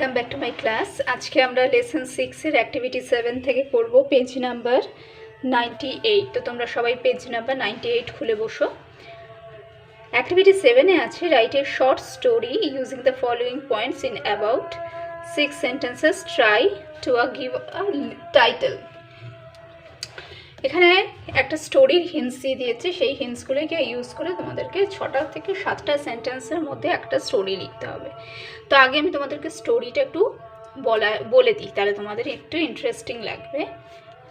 Welcome back to my class. আজকে আমরা lesson 6-এর activity 7 থেকে করব পেজ নাম্বার 98। তো তোমরা সবাই পেজ নাম্বার 98 খুলে বসো। অ্যাক্টিভিটি 7-এ আছে write a short story using the following points in about 6 sentences, try to give a title. এখানে একটা স্টোরির হিন্টস দিয়ে দিয়েছে, সেই হিন্টসগুলোকে ইউজ করে তোমাদেরকে 6টা থেকে 7টা সেন্টেন্সের মধ্যে একটা স্টোরি লিখতে হবে। তো আগে আমি তোমাদেরকে স্টোরিটা একটু বলে দিই, তাহলে তোমাদের একটু ইন্টারেস্টিং লাগবে।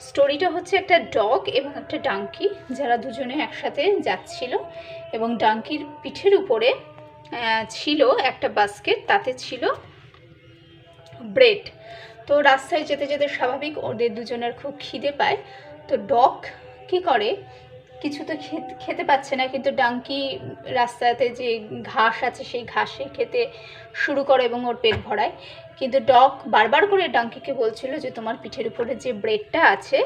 স্টোরিটা হচ্ছে একটা ডগ এবং একটা ডাঙ্কি, যারা দুজনে একসাথে যাচ্ছিল এবং ডাঙ্কির পিঠের উপরে ছিল একটা বাস্কেট, তাতে ছিল ব্রেড। তো রাস্তায় যেতে যেতে স্বাভাবিক ওদের দুজনের খুব খিদে পায়। তো ডগ কি করে, কিছু তো খেতে পাচ্ছে না, কিন্তু ডাঙ্কি রাস্তাতে যে ঘাস আছে সেই ঘাসে খেতে শুরু করে এবং ওর পেট ভরায়। কিন্তু ডগ বারবার করে ডাঙ্কিকে বলছিল যে তোমার পিঠের উপরে যে ব্রেডটা আছে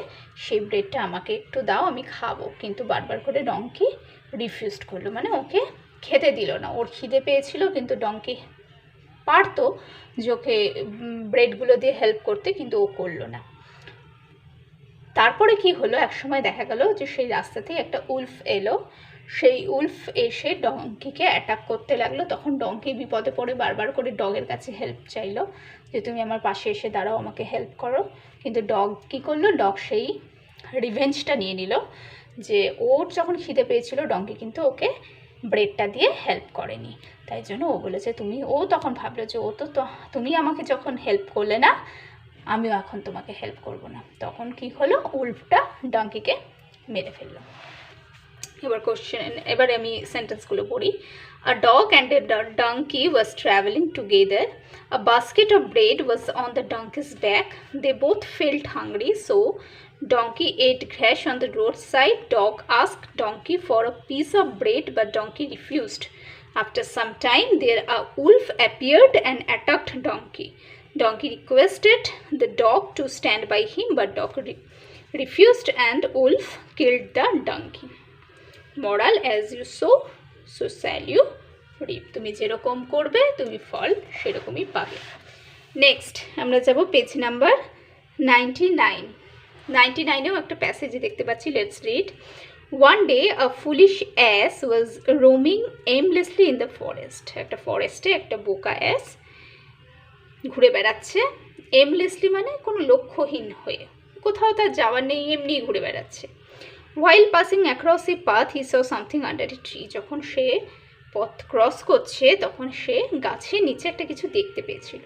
সেই ব্রেডটা আমাকে একটু দাও, আমি খাবো। কিন্তু বারবার করে ডঙ্কি রিফিউজড করলো, মানে ওকে খেতে দিল না। ওর খিদে পেয়েছিল কিন্তু ডঙ্কি পারতো যে ওকে ব্রেডগুলো দিয়ে হেল্প করতে, কিন্তু ও করলো না। তারপরে কি হলো, একসময় দেখা গেল যে সেই রাস্তাতেই একটা উলফ এলো। সেই উলফ এসে ডঙ্কিকে অ্যাটাক করতে লাগলো। তখন ডঙ্কি বিপদে পড়ে বারবার করে ডগের কাছে হেল্প চাইলো যে তুমি আমার পাশে এসে দাঁড়াও, আমাকে হেল্প করো। কিন্তু ডগ কী করলো, ডগ সেই রিভেঞ্জটা নিয়ে নিল যে ওর যখন খিদে পেয়েছিল ডঙ্কি কিন্তু ওকে ব্রেডটা দিয়ে হেল্প করেনি। তাই জন্য ও বলেছে ও তখন ভাবলো যে তুমি আমাকে যখন হেল্প করলে না, আমিও এখন তোমাকে হেল্প করব না। তখন কি হলো, উলফটা ডাঙ্কিকে মেরে ফেললো। এবার আমি সেন্টেন্সগুলো পড়ি। A dog and a donkey was traveling together. A basket of bread was on the donkey's back. They both felt hungry, so donkey ate grass on the roadside. Dog asked donkey for a piece of bread, but donkey refused. After some time, a wolf appeared and attacked donkey. Donkey requested the dog to stand by him, but dog refused and wolf killed the donkey. Moral, as you sow, so shall you reap. তুমি যেরকম করবে তুমি ফল সেরকমই পাবে। Next আমরা যাব page number 99। 99এও একটা passage দেখতে পাচ্ছি, let's read. One day a foolish ass was roaming aimlessly in the forest. একটা ফরেস্টে একটা বোকা অ্যাস ঘুরে বেড়াচ্ছে। এমলেসলি মানে কোনো লক্ষ্যহীন হয়ে, কোথাও তার যাওয়ার নেই, এমনি ঘুরে বেড়াচ্ছে। While passing across a path, he saw something under a tree. যখন সে পথ ক্রস করছে তখন সে গাছের নিচে একটা কিছু দেখতে পেয়েছিল।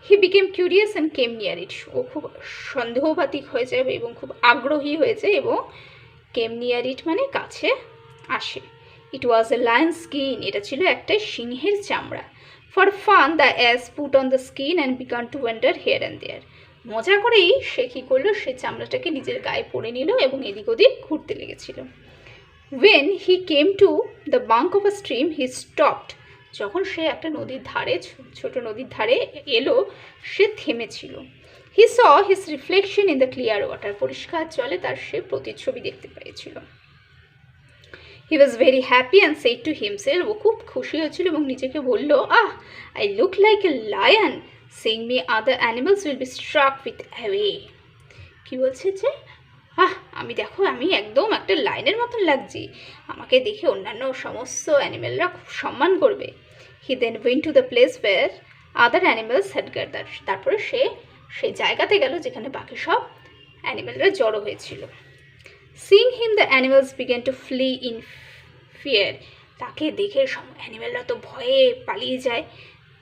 He became curious and came near it. ও খুব সন্দেহবাতিক হয়ে যায় এবং খুব আগ্রহী হয়ে যায় এবং came near it মানে কাছে আসে। It was a lion's skin. এটা ছিল একটা সিংহের চামড়া। For fun, the ass put on the skin and began to wander here and there. মজা করেই সে কী করলো, সে চামড়াটাকে নিজের গায়ে পরে নিল এবং এদিক ওদিক ঘুরতে লেগেছিল। When he came to the bank of a stream, he stopped. যখন সে একটা নদীর ধারে, ছোট নদীর ধারে এলো, সে থেমেছিল। He saw his reflection in the clear water. পরিষ্কার জলে তার সে প্রতিচ্ছবি দেখতে পেয়েছিল। He was very happy and said to himself, ও খুব খুশি হয়েছিল এবং নিজেকে বলল, I look like a lion. Seeing me, other animals will be struck with awe. কি বলছে যে আমি একদম একটা লায়নের মতন লাগছি, আমাকে দেখে অন্যান্য সমস্ত অ্যানিমেলরা খুব সম্মান করবে। He then went to the place where other animals had gathered. তারপরে সে সেই জায়গাতে গেল যেখানে বাকি সব অ্যানিমেলরা জড়ো হয়েছিল। Seeing him, the animals began to flee in fear. তাকে দেখে সব অ্যানিমেলরা তো ভয়ে পালিয়ে যায়।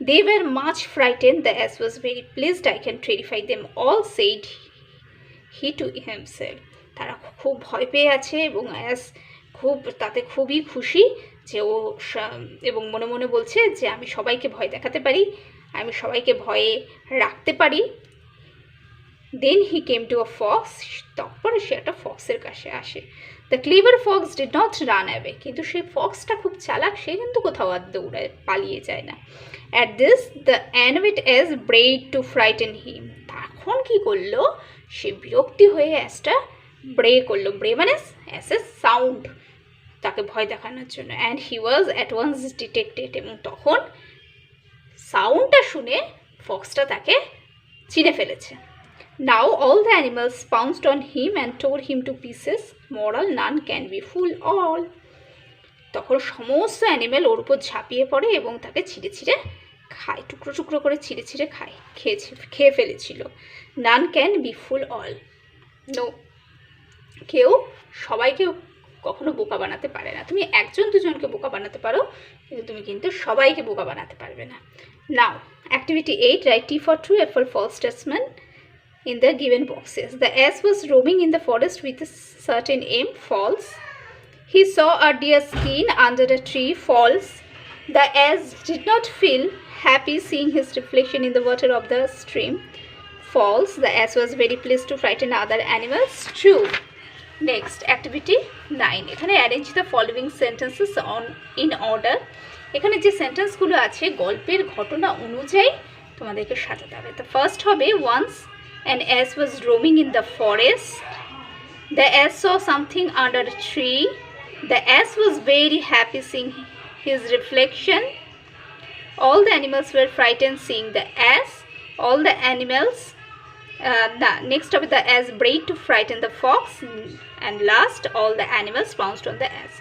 They were much frightened. The ass was very pleased. I can terrify them all, said he to himself. তারা খুব ভয় পেয়ে আছে এবং অ্যাস তাতে খুবই খুশি যে ও, এবং মনে মনে বলছে যে আমি সবাইকে ভয় দেখাতে পারি, আমি সবাইকে ভয়ে রাখতে পারি। Then he came to a fox. তারপরে সে একটা ফক্সের কাছে আসে। The clever fox did not run away. কিন্তু সেই ফক্সটা খুব চালাক, সে কিন্তু কোথাও আর দৌড়ায় পালিয়ে যায় না। At this, the annoyed ass brayed to frighten him. তখন কি করলো, সে বিরক্তি হয়ে অ্যাসটা ব্রে করলো। ব্রে মানে অ্যাসের সাউন্ড, তাকে ভয় দেখানোর জন্য। And he was at once detected. এবং তখন সাউন্ডটা শুনে ফক্সটা তাকে চিনে ফেলেছে। Now all the animals pounced on him and tore him to pieces, moral none can B full all. তখন সমস্ত অ্যানিমেল ওর উপর ঝাঁপিয়ে পড়ে এবং তাকে ছিঁড়ে ছিঁড়ে খায়, টুকরো টুকরো করে ছিঁড়ে ছিঁড়ে খেয়ে ফেলেছিল। None can B full all, no, কেউ সবাইকে কখনো বোকা বানাতে পারে না। তুমি একজন দুজনকে বোকা বানাতে পারো, কিন্তু তুমি কিন্তু সবাইকে বোকা বানাতে পারবে না। নাও activity 8, write T for true, F for false statement in the given boxes. The ass was roaming in the forest with a certain aim, false. He saw a deer skin under a tree, false. The ass did not feel happy seeing his reflection in the water of the stream, false. The ass was very pleased to frighten other animals, true. Next, activity 9. এখানে arrange the following sentences in order. এখানে যে সেন্টেন্সগুলো আছে গল্পের ঘটনা অনুযায়ী তোমাদেরকে সাজাতে হবে। তো ফার্স্ট হবে, once an ass was roaming in the forest. The ass saw something under a tree. The ass was very happy seeing his reflection. All the animals were frightened seeing the ass. All the animals, next of the ass brayed to frighten the fox. And last, all the animals pounced on the ass.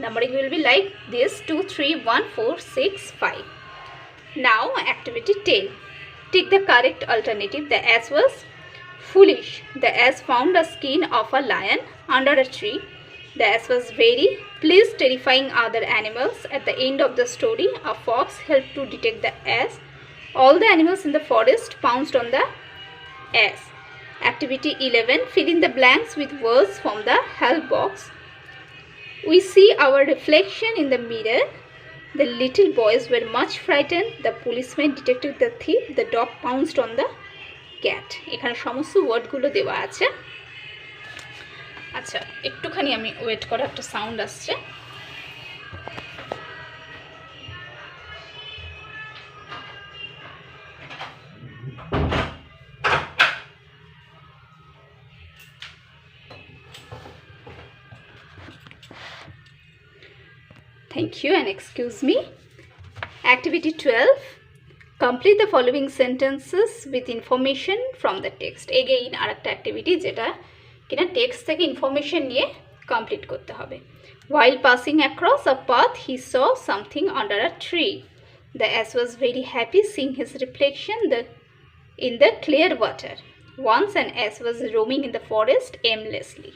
Numbering will be like this: 2, 3, 1, 4, 6, 5. Now activity 10. Tick the correct alternative. The ass was foolish. The ass found a skin of a lion under a tree. The ass was very pleased, terrifying other animals. At the end of the story, a fox helped to detect the ass. All the animals in the forest pounced on the ass. Activity 11. Fill in the blanks with words from the help box. We see our reflection in the mirror. The little boys were much frightened. The policeman detected the thief. The dog pounced on the cat. এখানে সমস্ত ওয়ার্ডগুলো দেওয়া আছে। আচ্ছা, একটুখানি আমি wait করে, একটা সাউন্ড আসছে। Thank you and excuse me. Activity 12. Complete the following sentences with information from the text. Again আরেকটা activity যেটা কিনা টেক্সট থেকে ইনফরমেশন নিয়ে কমপ্লিট করতে হবে। While passing across a path, he saw something under a tree. The ass was very happy seeing his reflection in the clear water. Once an ass was roaming in the forest aimlessly.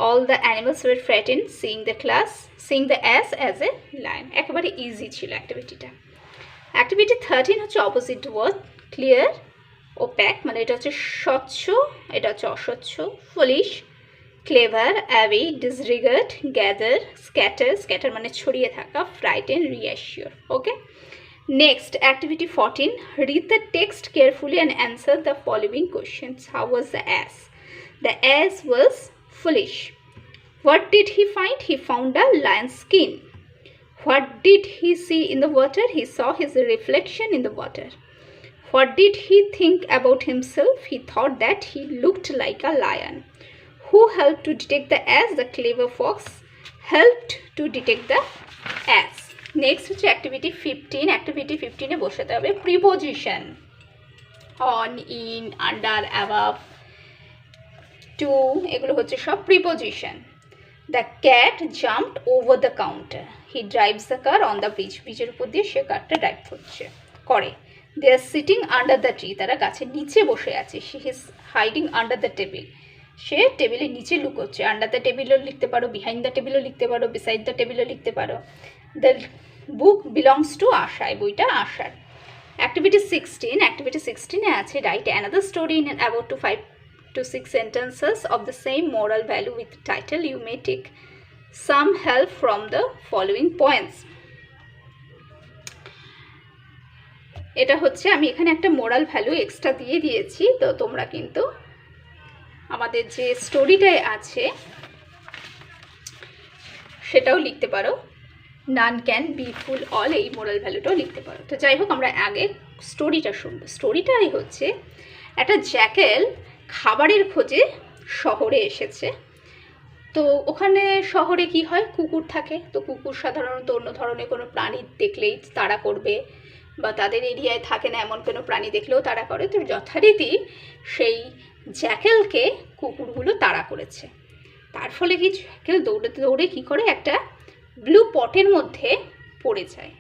All the animals were frightened seeing the ass as a lion. একেবারে easy ছিল অ্যাক্টিভিটিটা। Activity 13 হচ্ছে opposite word, clear, ওপ্যাক, মানে এটা হচ্ছে স্বচ্ছ, এটা হচ্ছে অস্বচ্ছ, foolish, clever, away, disregard, gather, scatter মানে ছড়িয়ে থাকা, frighten, reassure. Okay, next activity 14. Read the text carefully and answer the following questions. How was the ass? The ass was foolish. What did he find? He found a lion's skin. What did he see in the water? He saw his reflection in the water. What did he think about himself? He thought that he looked like a lion. Who helped to detect the ass? The clever fox helped to detect the ass. Next হচ্ছে activity 15. Activity 15 এ বসাতে হবে preposition. On, in, under, above, to, এগুলো হচ্ছে সব preposition. The cat jumped over the counter. He drives the car on the bridge. ব্রিজের উপর দিয়ে সে কারটা drive করে। They are sitting under the tree. তারা গাছের নিচে বসে আছে। She is hiding under the table. সে টেবিলের নিচে লুকোচ্ছে। আন্ডার দ্য টেবিলও লিখতে পারো, বিহাইন্ড দ্য টেবিলও লিখতে পারো, বিসাইড দ্য টেবিলও লিখতে পারো। দ্য বুক বিলংস টু আশা, এই বইটা আশার। অ্যাক্টিভিটি 16. অ্যাক্টিভিটি 16 এ আছে right another story in about 5 to 6 sentences of the same moral value with title. You may take some help from the following points. এটা হচ্ছে আমি এখানে একটা মোরাল ভ্যালু এক্সট্রা দিয়ে দিয়েছি, তো তোমরা কিন্তু আমাদের যে স্টোরিটায় আছে সেটাও লিখতে পারো। নান ক্যান বি ফুল অল, এই মোরাল ভ্যালুটাও লিখতে পারো। তো যাই হোক, আমরা আগে স্টোরিটা শুনবো। স্টোরিটাই হচ্ছে একটা জ্যাকেল খাবারের খোঁজে শহরে এসেছে। তো ওখানে শহরে কি হয়, কুকুর থাকে। তো কুকুর সাধারণত অন্য ধরনের কোনো প্রাণী দেখলেই তাড়া করবে, বা তাদের এরিয়ায় থাকে না এমন কোনো প্রাণী দেখলেও তাড়া করে। তো যথারীতি সেই জ্যাকেলকে কুকুরগুলো তাড়া করেছে। তার ফলে কি জ্যাকেল দৌড়াতে দৌড়ে কী করে একটা ব্লু পটের মধ্যে পড়ে যায়।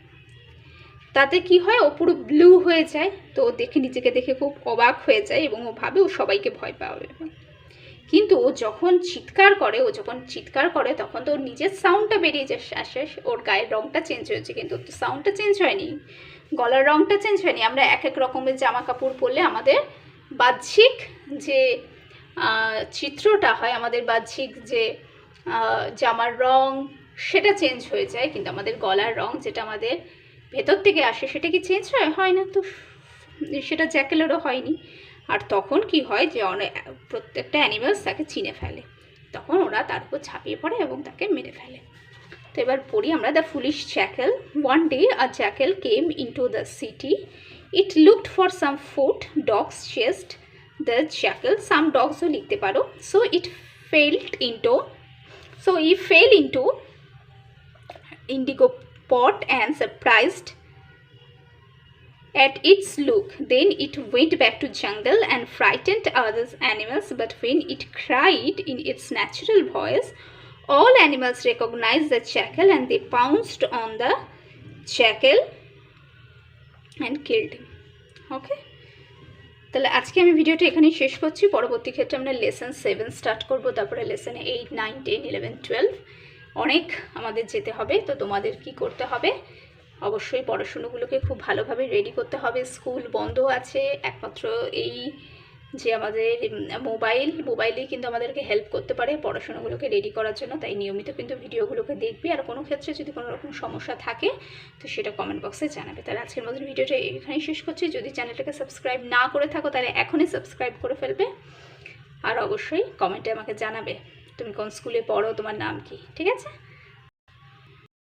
তাতে কি হয়, ও পুরো ব্লু হয়ে যায়। তো দেখে নিজেকে দেখে খুব অবাক হয়ে যায় এবং ও ভাবে ও সবাইকে ভয় পাবে। কিন্তু ও যখন চিৎকার করে তখন তো ওর নিজের সাউন্ডটা বেরিয়ে আসে, ওর গায়ের রঙটা চেঞ্জ হয়েছে কিন্তু ওর তো সাউন্ডটা চেঞ্জ হয়নি, গলার রঙটা চেঞ্জ হয়নি। আমরা এক এক রকমের জামা কাপড় পরলে আমাদের বাহ্যিক যে চিত্রটা হয়, আমাদের বাহ্যিক যে জামার রং সেটা চেঞ্জ হয়ে যায়, কিন্তু আমাদের গলার রং যেটা আমাদের ভেতর থেকে আসে সেটা কি চেঞ্জ হয় না? তো সেটা জ্যাকেলেরও হয়নি। আর তখন কি হয় যে প্রত্যেকটা অ্যানিমালস তাকে চিনে ফেলে, তখন ওরা তার উপর ঝাঁপিয়ে পড়ে এবং তাকে মেরে ফেলে। তো এবার পড়ি আমরা the foolish jackal. One day a jackal came into the city. It looked for some food. Dogs chased the jackal. Some ডগসও লিখতে পারো। So he fell into indigo pot and surprised at its look. Then it went back to jungle and frightened other animals, but when it cried in its natural voice, all animals recognized the jackal and they pounced on the jackal and killed him. Okay, তাহলে আজকে আমি ভিডিওটা এখানেই শেষ করছি। পরবর্তী ক্ষেত্রে আমরা লেসন 7 স্টার্ট করব, তারপরে লেসন 8, 9, 10, 11, 12 অনেক আমাদের যেতে হবে। তো তোমাদের কি করতে হবে, অবশ্যই পড়াশুনোগুলোকে খুব ভালোভাবে রেডি করতে হবে। স্কুল বন্ধ আছে, একমাত্র এই যে আমাদের মোবাইলেই কিন্তু আমাদেরকে হেল্প করতে পারে পড়াশুনোগুলোকে রেডি করার জন্য। তাই নিয়মিত কিন্তু ভিডিওগুলোকে দেখবে, আর কোনো ক্ষেত্রে যদি কোনো রকম সমস্যা থাকে তো সেটা কমেন্ট বক্সে জানাবে। তাহলে আজকের মতন ভিডিওটা এখানেই শেষ করছি। যদি চ্যানেলটাকে সাবস্ক্রাইব না করে থাকো তাহলে এখনই সাবস্ক্রাইব করে ফেলবে, আর অবশ্যই কমেন্টে আমাকে জানাবে তুমি কোন স্কুলে পড়ো, তোমার নাম কি। ঠিক আছে?